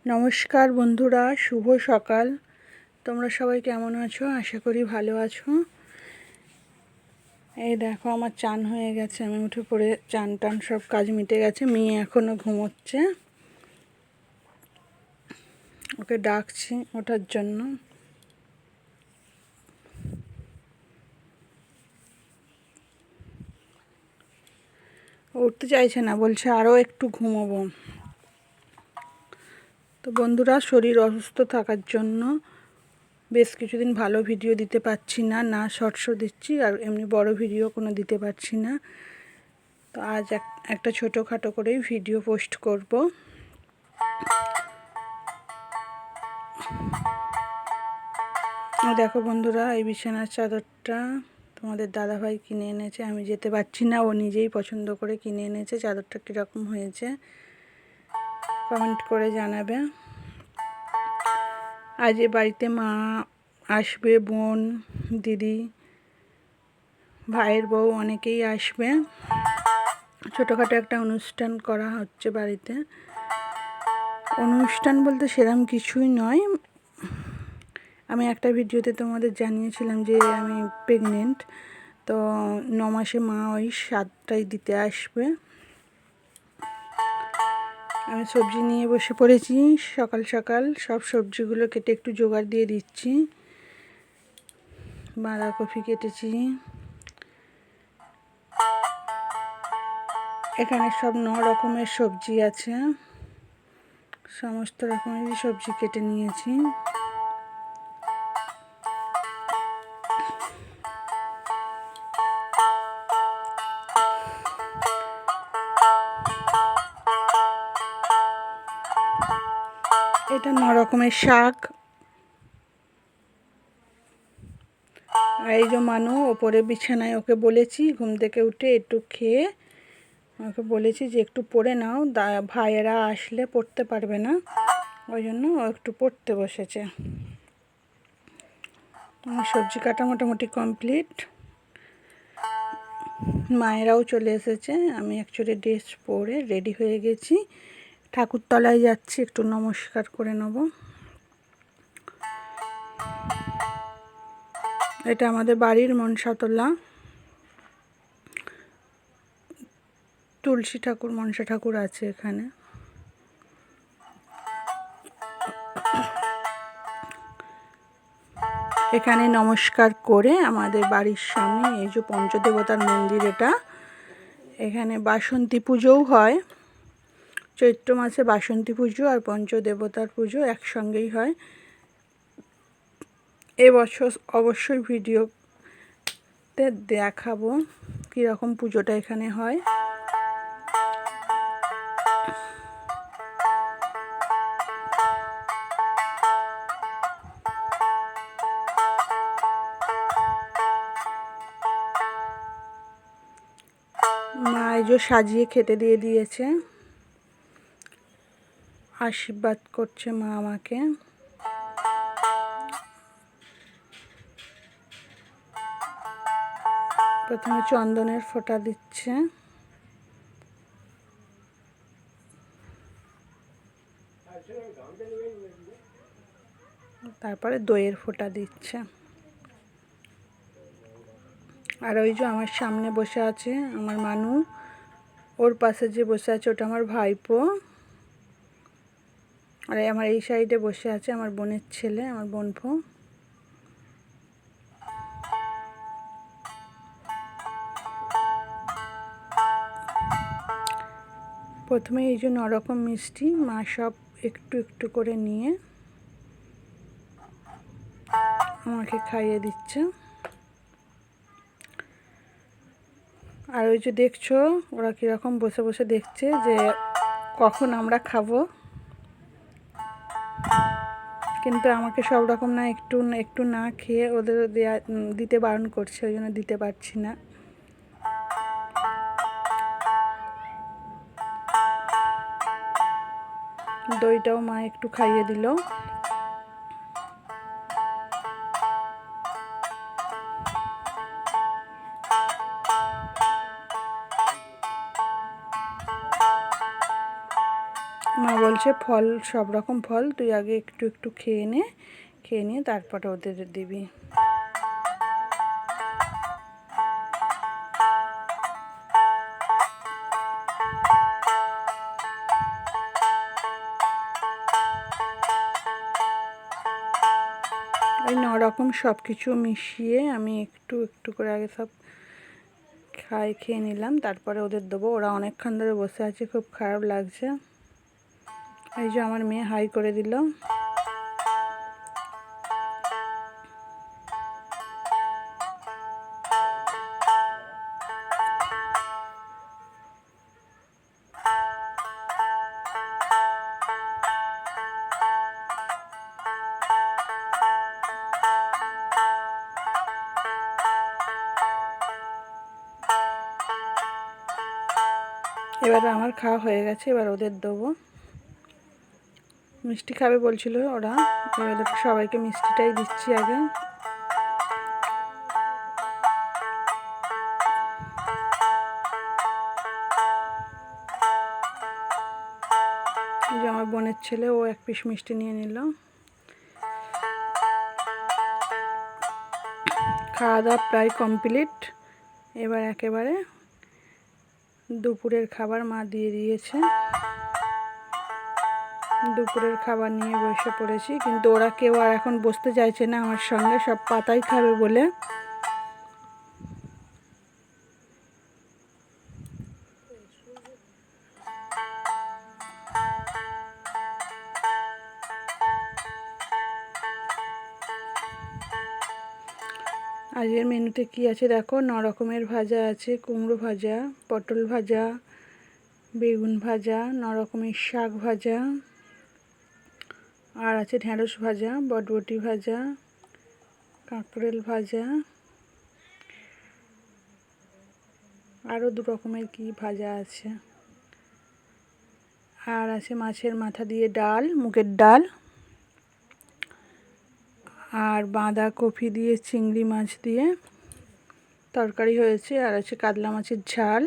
নমস্কার বন্ধুরা, শুভ সকাল। তোমরা সবাই কেমন আছো? আশা করি ভালো আছো। এই দেখো, আমার চান হয়ে গেছে, আমি উঠে পড়ে চান টান সব কাজ মিটে গেছে। মেয়ে এখনও ঘুমোচ্ছে, ওকে ডাকছি ওঠার জন্য। উঠতে চাইছে না, বলছে আরও একটু ঘুমোবো। তো বন্ধুরা, শরীর অসুস্থ থাকার জন্য বেশ কিছুদিন ভালো ভিডিও দিতে পারছি না শর্টসও দিচ্ছি, আর এমনি বড় ভিডিও কোনো দিতে পারছি না। তো আজ একটা ছোটোখাটো করেই ভিডিও পোস্ট করব। দেখো বন্ধুরা, এই বিছানার চাদরটা তোমাদের দাদাভাই কিনে এনেছে। আমি যেতে পারছি না, ও নিজেই পছন্দ করে কিনে এনেছে। চাদরটা কীরকম হয়েছে কমেন্ট করে জানাবে। আজ এ বাড়িতে মা আসবে, বোন, দিদি, ভাইয়ের বউ অনেকেই আসবে। ছোটোখাটো একটা অনুষ্ঠান করা হচ্ছে বাড়িতে। অনুষ্ঠান বলতে সেরকম কিছুই নয়। আমি একটা ভিডিওতে তোমাদের জানিয়েছিলাম যে আমি প্রেগনেন্ট, তো 9 মাসে মা ওই 7টাই দিতে আসবে। আমি সবজি নিয়ে বসে পড়েছি। সকাল সকাল সব সবজিগুলো কেটে একটু জোগাড় দিয়ে দিচ্ছি। বাঁধাকপি কেটেছি, এখানে সব 9 রকমের সবজি আছে, সমস্ত রকমেরই সবজি কেটে নিয়েছি। এটা 9 রকমের শাক। আর এই যে মানু ওপরে বিছানায়, ওকে বলেছি ঘুম থেকে উঠে একটু খেয়ে ওকে বলেছি যে একটু পড়ে নাও, ভাইয়েরা আসলে পড়তে পারবে না, ওই জন্য ও একটু পড়তে বসেছে। আমার সবজি কাটা মোটামুটি কমপ্লিট। মায়েরাও চলে এসেছে। আমি অ্যাকচুয়ালি ড্রেস পরে রেডি হয়ে গেছি, ঠাকুরতলায় যাচ্ছি, একটু নমস্কার করে নেব। এটা আমাদের বাড়ির মনসাতলা, তুলসী ঠাকুর, মনসা ঠাকুর আছে এখানে। এখানে নমস্কার করে আমাদের বাড়ির সামনে এই যে পঞ্চদেবতার মন্দির, এটা এখানে বাসন্তী পুজোও হয়। চৈত্র মাসে বাসন্তী পুজো আর পঞ্চদেবতার পুজো একসঙ্গেই হয়। এবছর অবশ্যই ভিডিওতে দেখাবো কীরকম পুজোটা এখানে হয়। মা এই যে সাজিয়ে খেতে দিয়ে দিয়েছে, আশীর্বাদ করছে মা আমাকে। প্রথমে চন্দনের ফোঁটা দিচ্ছে, তারপরে দইয়ের ফোঁটা দিচ্ছে। আর ওই যে আমার সামনে বসে আছে আমার মানু, ওর পাশে যে বসে আছে ওটা আমার ভাইপো, আর আমার এই সাইডে বসে আছে আমার বোনের ছেলে, আমার বোনপো। প্রথমে এই যে 9 রকম মিষ্টি মা সব একটু একটু করে নিয়ে আমাকে খাইয়ে দিচ্ছে। আর ওই যে দেখছো ওরা কীরকম বসে বসে দেখছে যে কখন আমরা খাবো, কিন্তু আমাকে সব রকম না একটু একটু না খেয়ে ওদের দিতে বারণ করছে, ওই জন্য দিতে পারছি না। দইটাও মা একটু খাইয়ে দিল। মা বলছে বলছে ফল, সব রকম ফল তুই আগে একটু একটু খেয়ে নিয়ে তারপরে ওদের দিবি। ওই 9 রকম সব কিছু মিশিয়ে আমি একটু একটু করে আগে সব খেয়ে নিলাম, তারপরে ওদের দেবো। ওরা অনেকক্ষণ ধরে বসে আছে, খুব খারাপ লাগছে। এই যে আমার মেয়ে হাই করে দিল। এবার আমার খাওয়া হয়ে গেছে, এবার ওদের দেবো। মিষ্টি খাবে বলছিল ওরা, এবার সবাইকে মিষ্টিটাই দিচ্ছি আগে। যে আমার বোনের ছেলে, ও এক পিস মিষ্টি নিয়ে নিল। খাওয়া দাওয়া প্রায় কমপ্লিট। এবার একেবারে দুপুরের খাবার মা দিয়ে দিয়েছে। দুপুরের খাবার নিয়ে বসে পড়েছি, কিন্তু ওরা কেউ আর এখন বসতে চাইছে না আমার সঙ্গে, সব পাতাই খাবে বলে। আজকের মেনুতে কি আছে দেখো, 9 রকমের ভাজা আছে। কুমড়ো ভাজা, পটল ভাজা, বেগুন ভাজা, 9 রকমের শাক ভাজা, আর আছে ঢেঁড়স ভাজা, বটবটি ভাজা, কাঁকরোল ভাজা, আরও 2 রকমের কি ভাজা আছে। আর আছে মাছের মাথা দিয়ে ডাল, মুগের ডাল, আর বাঁধাকপি দিয়ে চিংড়ি মাছ দিয়ে তরকারি হয়েছে। আর আছে কাতলা মাছের ঝাল,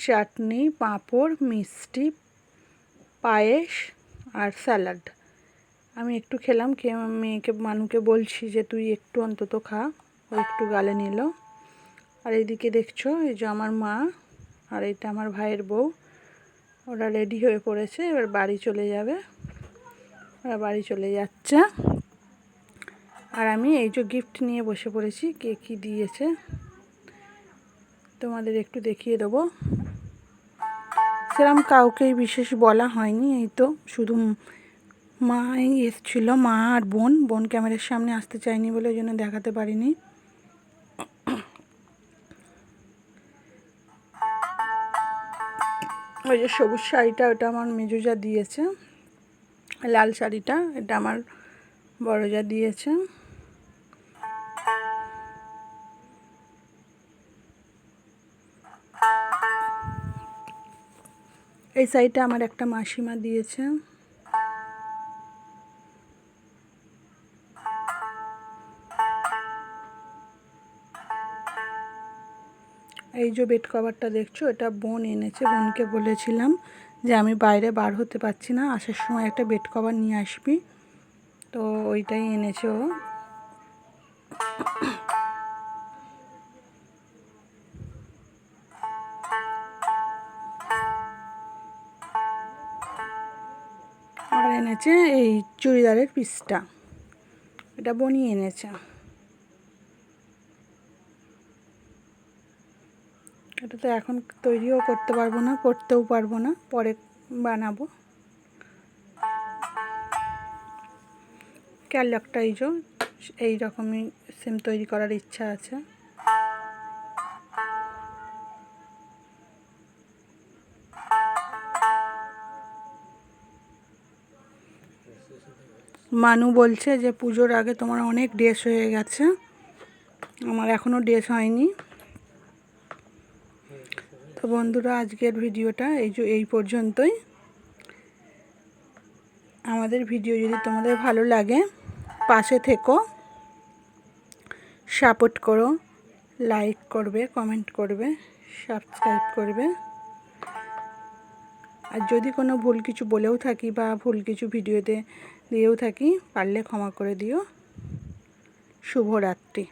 চাটনি, পাঁপড়, মিষ্টি, পায়েস আর স্যালাড। আমি একটু খেলাম, খেয়ে মেয়েকে মানুকে বলছি যে তুই একটু অন্তত খা। ও একটু গালে নিল। আর এইদিকে দেখছো, এই যে আমার মা আর এইটা আমার ভাইয়ের বউ, ওরা রেডি হয়ে পড়েছে, এবার বাড়ি চলে যাবে। ওরা বাড়ি চলে যাচ্ছে। আর আমি এই যে গিফট নিয়ে বসে পড়েছি, কে কী দিয়েছে তোমাদের একটু দেখিয়ে দেবো। সেরকম কাউকেই বিশেষ বলা হয়নি, এই তো শুধু মাই এসেছিল, মা আর বোন ক্যামেরার সামনে আসতে চায়নি বলে ওই জন্য দেখাতে পারিনি। ওই যে সবুজ শাড়িটা, ওটা আমার মেজুজা দিয়েছে। লাল শাড়িটা, এটা আমার বড়জা দিয়েছে। এই শাড়িটা আমার একটা মাসিমা দিয়েছে। এই যে বেড কভারটা দেখছো, এটা বোন এনেছে। বোনকে বলেছিলাম যে আমি বাইরে বার হতে পারছি না, আসার সময় একটা বেড কভার নিয়ে আসবি, তো ওইটাই এনেছে ও। আর এনেছে এই চুড়িদারের পিসটা, এটা বোনই এনেছে। এটা তো এখন তৈরিও করতে পারবো না, পরতেও পারবো না, পরে বানাবো। ক্যাটলগটা এই যে এই রকমই সেম তৈরি করার ইচ্ছা আছে। মানু বলছে যে পুজোর আগে তোমার অনেক ড্রেস হয়ে গেছে, আমার এখনও ড্রেস হয়নি। তো বন্ধুরা, আজকের ভিডিওটা এই পর্যন্তই। আমাদের ভিডিও যদি তোমাদের ভালো লাগে, পাশে থেকো, সাপোর্ট করো, লাইক করবে, কমেন্ট করবে, সাবস্ক্রাইব করবে। আর যদি কোনো ভুল কিছু বলেও থাকি বা ভুল কিছু ভিডিওতে দিয়েও থাকি, পারলে ক্ষমা করে দিও। শুভরাত্রি।